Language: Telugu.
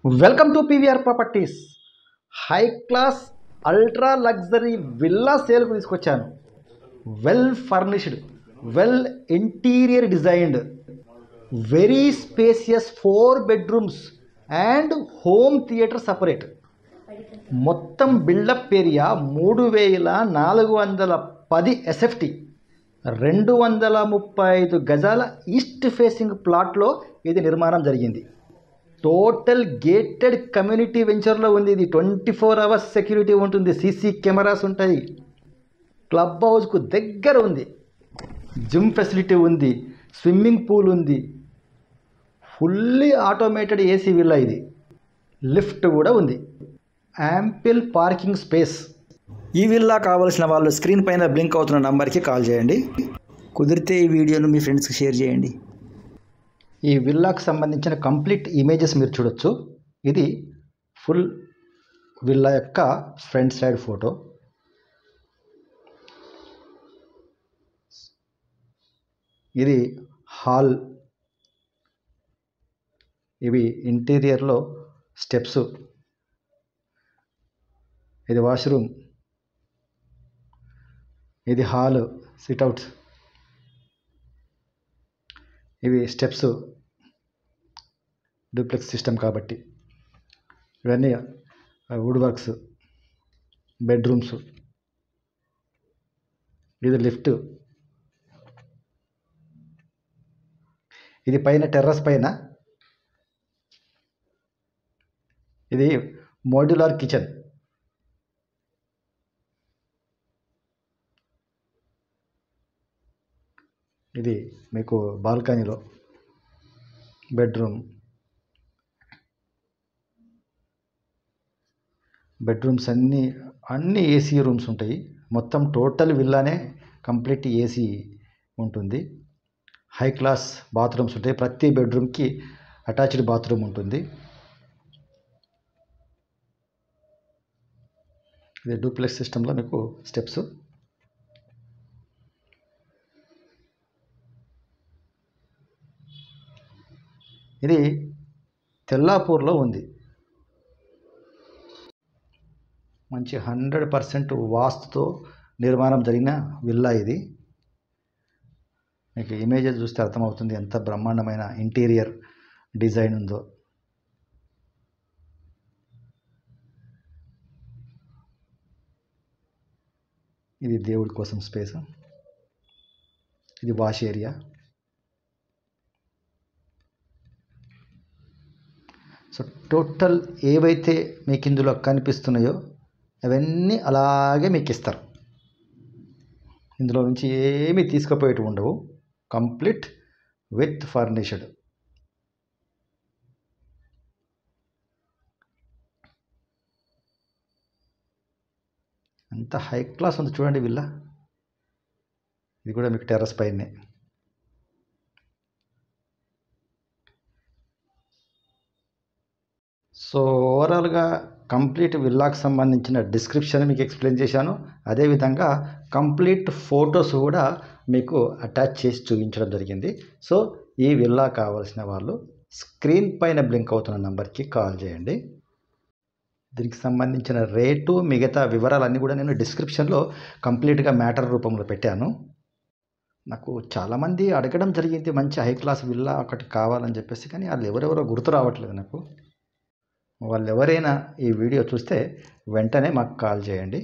Welcome to PVR Properties. High class ultra luxury villa sale ku తీసుకొచ్చాను. Well furnished, well interior designed, very spacious 4 bedrooms and home theater separate. మొత్తం బిల్డప్ ఏరియా 3410 ఎస్ఎఫ్టీ 235 గజాల ఈస్ట్ ఫేసింగ్ ప్లాట్లో ఇది నిర్మాణం జరిగింది. టోటల్ గేటెడ్ కమ్యూనిటీ వెంచర్లో ఉంది. ఇది 24 అవర్స్ సెక్యూరిటీ ఉంటుంది, సీసీ కెమెరాస్ ఉంటాయి, క్లబ్ హౌస్కు దగ్గర ఉంది, జిమ్ ఫెసిలిటీ ఉంది, స్విమ్మింగ్ పూల్ ఉంది, ఫుల్లీ ఆటోమేటెడ్ ఏసీ విల్లా ఇది, లిఫ్ట్ కూడా ఉంది, యాంపిల్ పార్కింగ్ స్పేస్. ఈ విల్లా కావాల్సిన వాళ్ళు స్క్రీన్ పైన బ్లింక్ అవుతున్న నంబర్కి కాల్ చేయండి. కుదిరితే ఈ వీడియోను మీ ఫ్రెండ్స్కి షేర్ చేయండి. ఈ విల్లాకు సంబంధించిన కంప్లీట్ ఇమేజెస్ మీరు చూడొచ్చు. ఇది ఫుల్ విల్లా యొక్క ఫ్రంట్ సైడ్ ఫోటో. ఇది హాల్, ఇవి ఇంటీరియర్లో స్టెప్స్, ఇది వాష్రూమ్, ఇది హాల్ సిట్అవుట్స్, ఇవి స్టెప్స్, డూప్లెక్స్ సిస్టమ్ కాబట్టి ఇవన్నీ వుడ్ వర్క్స్, బెడ్రూమ్స్, ఇది లిఫ్ట్, ఇది పైన టెర్రస్ పైన ఇది మోడ్యులర్ కిచెన్. ఇది మీకు బాల్కనీలో బెడ్రూమ్స్ అన్ని ఏసీ రూమ్స్ ఉంటాయి. మొత్తం టోటల్ విల్లానే కంప్లీట్ ఏసీ ఉంటుంది. హై క్లాస్ బాత్రూమ్స్ ఉంటాయి. ప్రతి బెడ్రూమ్కి అటాచ్డ్ బాత్రూమ్ ఉంటుంది. ఇది డూప్లెక్స్ సిస్టంలో మీకు స్టెప్స్. ఇది తెల్లాపూర్లో ఉంది. మంచి 100% వాస్తుతో నిర్మాణం జరిగిన విల్లా ఇది. మీకు ఇమేజెస్ చూస్తే అర్థమవుతుంది ఎంత బ్రహ్మాండమైన ఇంటీరియర్ డిజైన్ ఉందో. ఇది దేవుడి కోసం స్పేస్, ఇది వాష్ ఏరియా. సో టోటల్ ఏవైతే మీకు ఇందులో కనిపిస్తున్నాయో అవన్నీ అలాగే మీకు ఇస్తారు. ఇందులో నుంచి ఏమీ తీసుకుపోయేటివి ఉండవు. Complete with furnished. అంత హై క్లాస్ ఉంది చూడండి విల్లా. ఇది కూడా మీకు టెర్రస్ పైనే. సో ఓవరాల్గా కంప్లీట్ విల్లాకు సంబంధించిన డిస్క్రిప్షన్ మీకు ఎక్స్ప్లెయిన్ చేశాను. అదేవిధంగా కంప్లీట్ ఫొటోస్ కూడా మీకు అటాచ్ చేసి చూపించడం జరిగింది. సో ఈ విల్లా కావాల్సిన వాళ్ళు స్క్రీన్ పైన బ్లింక్ అవుతున్న నెంబర్కి కాల్ చేయండి. దీనికి సంబంధించిన రేటు మిగతా వివరాలన్నీ కూడా నేను డిస్క్రిప్షన్లో కంప్లీట్గా మ్యాటర్ రూపంలో పెట్టాను. నాకు చాలామంది అడగడం జరిగింది మంచి హై క్లాస్ విల్లా ఒకటి కావాలని చెప్పేసి, కానీ వాళ్ళు ఎవరెవరో గుర్తు రావట్లేదు నాకు. వాళ్ళు ఎవరైనా ఈ వీడియో చూస్తే వెంటనే మాకు కాల్ చేయండి.